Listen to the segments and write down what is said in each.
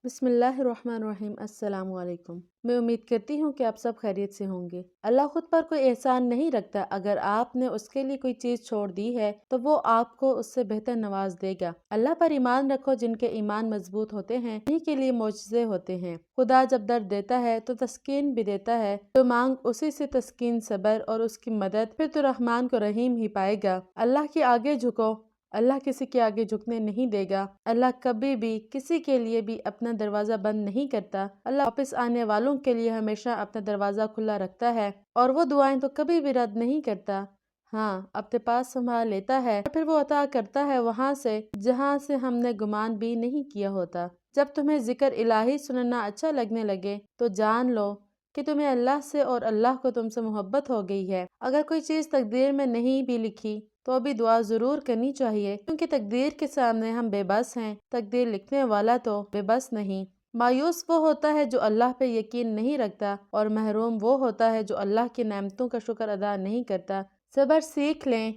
بسم اللہ الرحمن الرحیم۔ السلام علیکم۔ میں امید کرتی ہوں کہ آپ سب خیریت سے ہوں گے۔ اللہ خود پر کوئی احسان نہیں رکھتا۔ اگر آپ نے اس کے لیے کوئی چیز چھوڑ دی ہے تو وہ آپ کو اس سے بہتر نواز دے گا۔ اللہ پر ایمان رکھو، جن کے ایمان مضبوط ہوتے ہیں انہی کے لیے معجزے ہوتے ہیں۔ خدا جب درد دیتا ہے تو تسکین بھی دیتا ہے، تو مانگ اسی سے تسکین، صبر اور اس کی مدد، پھر تو رحمان کو رحیم ہی پائے گا۔ اللہ کے آگے جھکو، اللہ کسی کے آگے جھکنے نہیں دے گا۔ اللہ کبھی بھی کسی کے لیے بھی اپنا دروازہ بند نہیں کرتا۔ اللہ واپس آنے والوں کے لیے ہمیشہ اپنا دروازہ کھلا رکھتا ہے، اور وہ دعائیں تو کبھی بھی رد نہیں کرتا۔ ہاں، اپنے پاس سنبھال لیتا ہے اور پھر وہ عطا کرتا ہے وہاں سے جہاں سے ہم نے گمان بھی نہیں کیا ہوتا۔ جب تمہیں ذکر الہی سننا اچھا لگنے لگے تو جان لو کہ تمہیں اللہ سے اور اللہ کو تم سے محبت ہو گئی ہے۔ اگر کوئی چیز تقدیر میں نہیں بھی لکھی تو ابھی دعا ضرور کرنی چاہیے، کیونکہ تقدیر کے سامنے ہم بے بس ہیں، تقدیر لکھنے والا تو بے بس نہیں۔ مایوس وہ ہوتا ہے جو اللہ پہ یقین نہیں رکھتا، اور محروم وہ ہوتا ہے جو اللہ کی نعمتوں کا شکر ادا نہیں کرتا۔ صبر سیکھ لیں،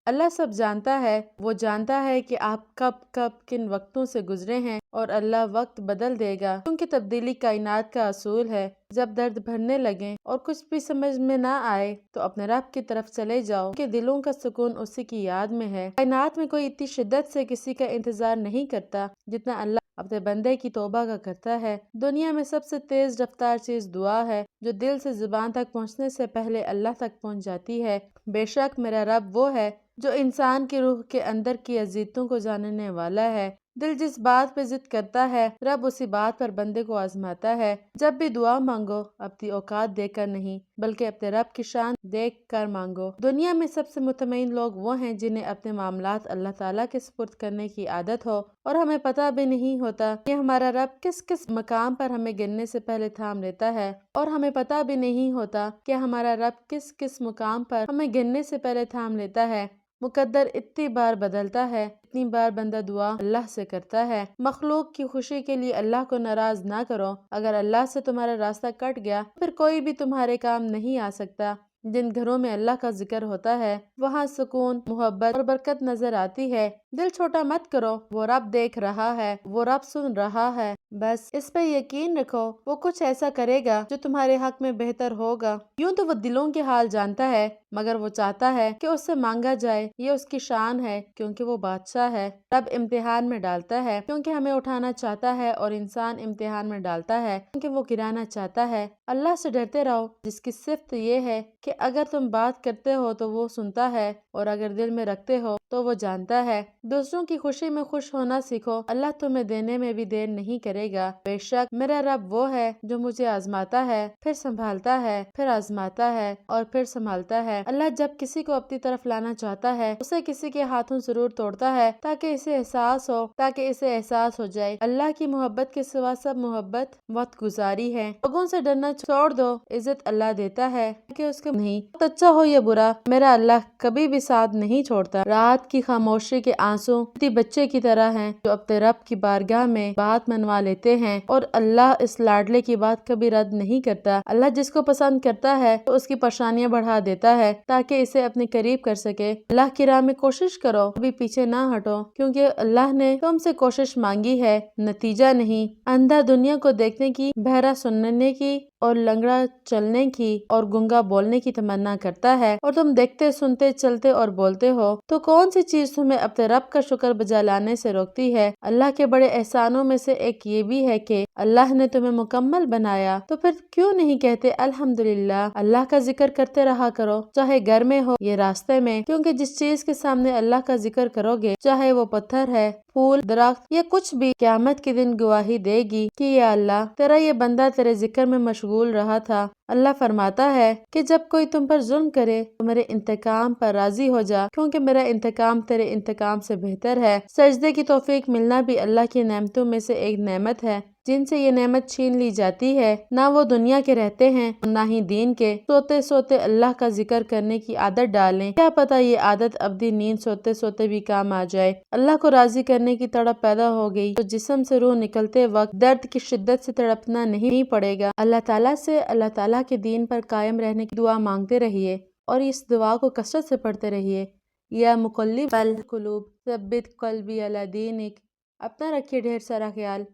اللہ سب جانتا ہے۔ وہ جانتا ہے کہ آپ کب کب کن وقتوں سے گزرے ہیں، اور اللہ وقت بدل دے گا، کیونکہ تبدیلی کائنات کا اصول ہے۔ جب درد بھرنے لگیں اور کچھ بھی سمجھ میں نہ آئے تو اپنے رب کی طرف چلے جاؤ، کہ دلوں کا سکون اسی کی یاد میں ہے۔ کائنات میں کوئی اتنی شدت سے کسی کا انتظار نہیں کرتا جتنا اللہ اپنے بندے کی توبہ کا کرتا ہے۔ دنیا میں سب سے تیز رفتار چیز دعا ہے، جو دل سے زبان تک پہنچنے سے پہلے اللہ تک پہنچ جاتی ہے۔ بے شک میرا رب وہ ہے جو انسان کی روح کے اندر کی عزیتوں کو جاننے والا ہے۔ دل جس بات پہ ضد کرتا ہے، رب اسی بات پر بندے کو آزماتا ہے۔ جب بھی دعا مانگو اپنی اوقات دیکھ کر نہیں، بلکہ اپنے رب کی شان دیکھ کر مانگو۔ دنیا میں سب سے مطمئن لوگ وہ ہیں جنہیں اپنے معاملات اللہ تعالیٰ کے سپرد کرنے کی عادت ہو، اور ہمیں پتہ بھی نہیں ہوتا کہ ہمارا رب کس کس مقام پر ہمیں گننے سے پہلے تھام لیتا ہے، اور ہمیں پتہ بھی نہیں ہوتا کہ ہمارا رب کس کس مقام پر ہمیں گننے سے پہلے تھام لیتا ہے۔ مقدر اتنی بار بدلتا ہے، اتنی بار بندہ دعا اللہ سے کرتا ہے۔ مخلوق کی خوشی کے لیے اللہ کو ناراض نہ کرو۔ اگر اللہ سے تمہارا راستہ کٹ گیا پھر کوئی بھی تمہارے کام نہیں آ سکتا۔ جن گھروں میں اللہ کا ذکر ہوتا ہے وہاں سکون، محبت اور برکت نظر آتی ہے۔ دل چھوٹا مت کرو، وہ رب دیکھ رہا ہے، وہ رب سن رہا ہے۔ بس اس پہ یقین رکھو، وہ کچھ ایسا کرے گا جو تمہارے حق میں بہتر ہوگا۔ یوں تو وہ دلوں کے حال جانتا ہے، مگر وہ چاہتا ہے کہ اس سے مانگا جائے۔ یہ اس کی شان ہے، کیونکہ وہ بادشاہ ہے۔ رب امتحان میں ڈالتا ہے کیونکہ ہمیں اٹھانا چاہتا ہے، اور انسان امتحان میں ڈالتا ہے کیونکہ وہ گرانا چاہتا ہے۔ اللہ سے ڈرتے رہو، جس کی صفت یہ ہے کہ اگر تم بات کرتے ہو تو وہ سنتا ہے، اور اگر دل میں رکھتے ہو تو وہ جانتا ہے۔ دوسروں کی خوشی میں خوش ہونا سیکھو، اللہ تمہیں دینے میں بھی دیر نہیں کرے گا۔ بے شک میرا رب وہ ہے جو مجھے آزماتا ہے، پھر سنبھالتا ہے، پھر آزماتا ہے اور پھر سنبھالتا ہے۔ اللہ جب کسی کو اپنی طرف لانا چاہتا ہے اسے کسی کے ہاتھوں ضرور توڑتا ہے، تاکہ اسے احساس ہو جائے۔ اللہ کی محبت کے سوا سب محبت وقت گزاری ہے۔ لوگوں سے ڈرنا چھوڑ دو، عزت اللہ دیتا ہے کہ اس کے نہیں، بہت اچھا ہو یا برا، میرا اللہ کبھی بھی ساتھ نہیں چھوڑتا۔ رات کی خاموشی کے آنسو کسی بچے کی طرح ہیں جو اپنے رب کی بارگاہ میں بات منوا لیتے ہیں، اور اللہ اس لاڈلے کی بات کبھی رد نہیں کرتا۔ اللہ جس کو پسند کرتا ہے تو اس کی پریشانیاں بڑھا دیتا ہے تاکہ اسے اپنے قریب کر سکے۔ اللہ کی راہ میں کوشش کرو، کبھی پیچھے نہ ہٹو، کیونکہ اللہ نے تم سے کوشش مانگی ہے، نتیجہ نہیں۔ اندھا دنیا کو دیکھنے کی، بہرا سننے کی، اور لنگڑا چلنے کی، اور گنگا بولنے کی تمنا کرتا ہے، اور تم دیکھتے، سنتے، چلتے اور بولتے ہو، تو کون سی چیز تمہیں اپنے رب کا شکر بجا لانے سے روکتی ہے؟ اللہ کے بڑے احسانوں میں سے ایک یہ بھی ہے کہ اللہ نے تمہیں مکمل بنایا، تو پھر کیوں نہیں کہتے الحمدللہ؟ اللہ کا ذکر کرتے رہا کرو، چاہے گھر میں ہو یا راستے میں، کیونکہ جس چیز کے سامنے اللہ کا ذکر کرو گے، چاہے وہ پتھر ہے، پھول، درخت یا کچھ بھی، قیامت کے دن گواہی دے گی کہ یا اللہ، تیرا یہ بندہ تیرے ذکر میں مشغول رہا تھا۔ اللہ فرماتا ہے کہ جب کوئی تم پر ظلم کرے تو میرے انتقام پر راضی ہو جا، کیونکہ میرا انتقام تیرے انتقام سے بہتر ہے۔ سجدے کی توفیق ملنا بھی اللہ کی نعمتوں میں سے ایک نعمت ہے، جن سے یہ نعمت چھین لی جاتی ہے۔ نہ وہ دنیا کے رہتے ہیں نہ ہی دین کے، سوتے سوتے اللہ کا ذکر کرنے کی عادت ڈالیں، کیا پتہ یہ عادت ابدی نیند سوتے سوتے بھی کام آ جائے۔ اللہ کو راضی کرنے کی تڑپ پیدا ہو گئی تو جسم سے روح نکلتے وقت درد کی شدت سے تڑپنا نہیں پڑے گا۔ اللہ تعالیٰ سے اللہ تعالیٰ کے دین پر قائم رہنے کی دعا مانگتے رہیے، اور اس دعا کو کثرت سے پڑھتے رہیے۔ یا مقلب القلوب ثبت قلبی علی دینک۔ اپنا رکھیے ڈھیر سارا خیال۔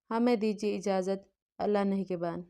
ہمیں دیجیے اجازت، اللہ نگہبان۔